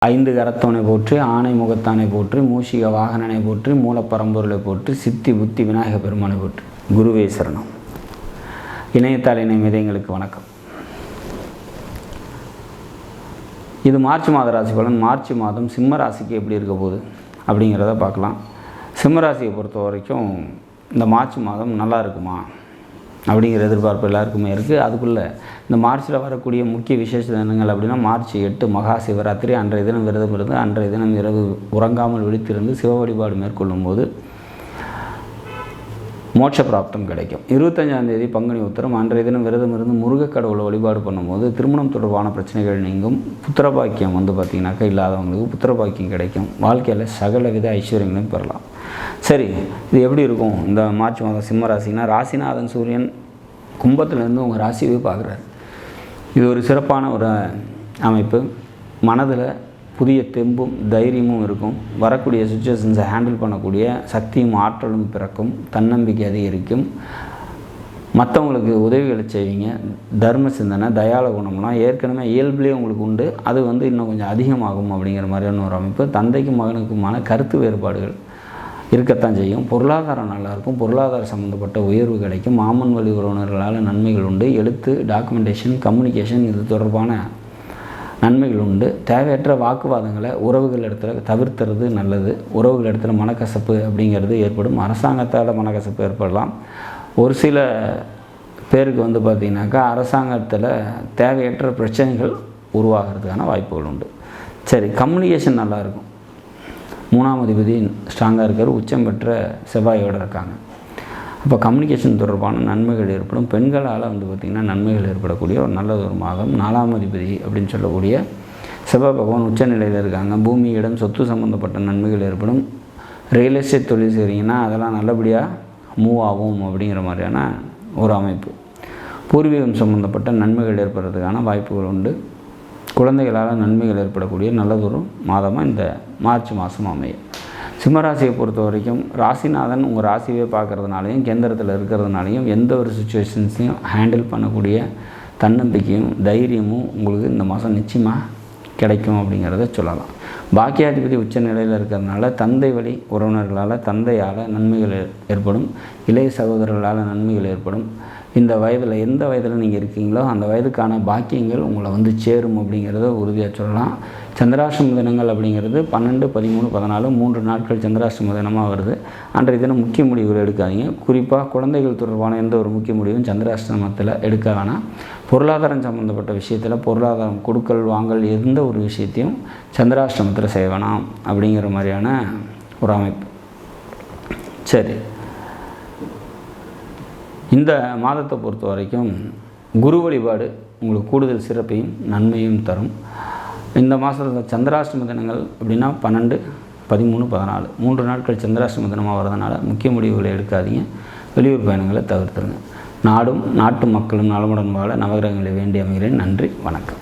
ஐந்து கரத்தவனை போற்றி, ஆனை முகத்தானை போற்றி, மூஷிக வாகனனை போற்றி, மூலப்பரம்பொருளை போற்றி, சித்தி புத்தி விநாயக பெருமானை போற்றி. குருவே சரணம். இணையத்தால் இணை மிதயங்களுக்கு வணக்கம். இது மார்ச் மாத ராசி பலன். மார்ச் மாதம் சிம்ம ராசிக்கு எப்படி இருக்க போகுது அப்படிங்கிறத பார்க்கலாம். சிம்ம ராசியை பொறுத்த வரைக்கும் இந்த மார்ச் மாதம் நல்லா இருக்குமா அப்படிங்கிற எதிர்பார்ப்பு எல்லாருக்குமே இருக்குது. அதுக்குள்ளே இந்த மார்ச்சில் வரக்கூடிய முக்கிய விசேஷ தினங்கள் அப்படின்னா மார்ச் 8 மகா சிவராத்திரி. அன்றைய தினம் விரதம் இருந்து அன்றைய தினம் இரவு உறங்காமல் விழித்திருந்து சிவ வழிபாடு மேற்கொள்ளும் போது மோட்ச பிராப்தம் கிடைக்கும். 25ஆம் தேதி பங்குனி உத்திரம். அன்றைய தினம் விரதம் இருந்து முருகக் கடவுளை வழிபாடு பண்ணும்போது திருமணம் தொடர்பான பிரச்சனைகள் நீங்கும். புத்திரபாக்கியம் பார்த்திங்கனாக்கா இல்லாதவங்களுக்கு புத்திரபாக்கியம் கிடைக்கும். வாழ்க்கையில் சகலவித ஐஸ்வர்யங்களையும் பெறலாம். சரி, இது எப்படி இருக்கும் இந்த மார்ச் மாதம் சிம்ம ராசினா? ராசிநாதன் சூரியன் கும்பத்திலேருந்து உங்கள் ராசியவே பார்க்குறாரு. இது ஒரு சிறப்பான ஒரு அமைப்பு. மனதில் புதிய தெம்பும் தைரியமும் இருக்கும். வரக்கூடிய சுச்சுவேஷன்ஸை ஹேண்டில் பண்ணக்கூடிய சக்தியும் ஆற்றலும் பிறக்கும். தன்னம்பிக்கை அதிகரிக்கும். மற்றவங்களுக்கு உதவிகளை செய்வீங்க. தர்ம சிந்தனை, தயால குணம்லாம் ஏற்கனவே இயல்புலேயே உங்களுக்கு உண்டு. அது இன்னும் கொஞ்சம் அதிகமாகும் அப்படிங்கிற மாதிரியான ஒரு அமைப்பு. தந்தைக்கும் மகனுக்குமான கருத்து வேறுபாடுகள் இருக்கத்தான் செய்யும். பொருளாதாரம் நல்லாயிருக்கும். பொருளாதார சம்மந்தப்பட்ட உயர்வு கிடைக்கும். மாமன் வழி உறவினர்களால் நன்மைகள் உண்டு. எழுத்து, டாக்குமெண்டேஷன், கம்யூனிகேஷன் இது தொடர்பான நன்மைகள் உண்டு. தேவையற்ற வாக்குவாதங்களை உறவுகள் இடத்துல தவிர்த்துறது நல்லது. உறவுகள் இடத்துல மனக்கசப்பு அப்படிங்கிறது ஏற்படும். அரசாங்கத்தால் மனக்கசப்பு ஏற்படலாம். ஒரு சில பேருக்கு பார்த்திங்கனாக்கா அரசாங்கத்தில் தேவையற்ற பிரச்சனைகள் உருவாகிறதுக்கான வாய்ப்புகள் உண்டு. சரி, கம்யூனிகேஷன் நல்லாயிருக்கும். 3ஆம் அதிபதி ஸ்ட்ராங்காக இருக்கார். உச்சம் பெற்ற செவ்வாயோடு இருக்காங்க. அப்போ கம்யூனிகேஷன் தொடர்பான நன்மைகள் ஏற்படும். பெண்களால் பார்த்திங்கன்னா நன்மைகள் ஏற்படக்கூடிய ஒரு நல்ல ஒரு மாதம். 4ஆம் அதிபதி அப்படின்னு சொல்லக்கூடிய செவ்வாய் பகவான் உச்சநிலையில் இருக்காங்க. பூமி, இடம், சொத்து சம்மந்தப்பட்ட நன்மைகள் ஏற்படும். ரியல் எஸ்டேட் தொழில் செய்கிறீங்கன்னா அதெல்லாம் நல்லபடியாக மூவ் ஆகும் அப்படிங்கிற மாதிரியான ஒரு அமைப்பு. பூர்வீகம் சம்மந்தப்பட்ட நன்மைகள் ஏற்படுறதுக்கான வாய்ப்புகள் உண்டு. குழந்தைகளால் நன்மைகள் ஏற்படக்கூடிய நல்லதொரு மாதமாக இந்த மார்ச் மாதம் அமையும். சிம்மராசியை பொறுத்த வரைக்கும் ராசிநாதன் உங்கள் ராசியே பார்க்குறதுனாலையும் கேந்திரத்தில் இருக்கிறதுனாலையும் எந்த ஒரு சுச்சுவேஷன்ஸையும் ஹேண்டில் பண்ணக்கூடிய தன்னம்பிக்கையும் தைரியமும் உங்களுக்கு இந்த மாதம் நிச்சயமாக கிடைக்கும் அப்படிங்கிறத சொல்லலாம். பாக்கியாதிபதி உச்ச நிலையில் இருக்கிறதுனால தந்தை வழி உறவினர்களால், தந்தையால் நன்மைகள் ஏற்படும். இளைய சகோதரர்களால் நன்மைகள் ஏற்படும். இந்த வயதில் எந்த வயதில் நீங்கள் இருக்கீங்களோ அந்த வயதுக்கான பாக்கியங்கள் உங்களை சேரும் அப்படிங்கிறத உறுதியாக சொல்லலாம். சந்திராஷ்டம தினங்கள் அப்படிங்கிறது 12, 13, 14 3 நாட்கள் சந்திராஷ்டம தினமாக வருது. அன்றைய தினம் முக்கிய முடிவுகள் எடுக்காதீங்க. குறிப்பாக குழந்தைகள் தொடர்பான எந்த ஒரு முக்கிய முடிவும் சந்திராஷ்டமத்தில் எடுக்க வேணாம். பொருளாதாரம் சம்மந்தப்பட்ட விஷயத்தில் பொருளாதாரம் கொடுக்கல் வாங்கல் எந்த ஒரு விஷயத்தையும் சந்திராஷ்டமத்தில் செய்ய வேணாம் அப்படிங்கிற மாதிரியான ஒரு அமைப்பு. சரி, இந்த மாதத்தை பொறுத்த வரைக்கும் குரு வழிபாடு உங்களுக்கு கூடுதல் சிறப்பையும் நன்மையும் தரும். இந்த மாதத்தில் சந்திராஷ்டம தினங்கள் அப்படின்னா 12, 13, 14 3 நாட்கள் சந்திராஷ்டம தினமாக வரதுனால முக்கிய முடிவுகளை எடுக்காதீங்க. வெளியூர் பயணங்களை தவிர்த்துருங்க. நாடும் நாட்டு மக்களும் நலமுடன் வாழ நவகிரகங்களை வேண்டி அமைகிறேன். நன்றி, வணக்கம்.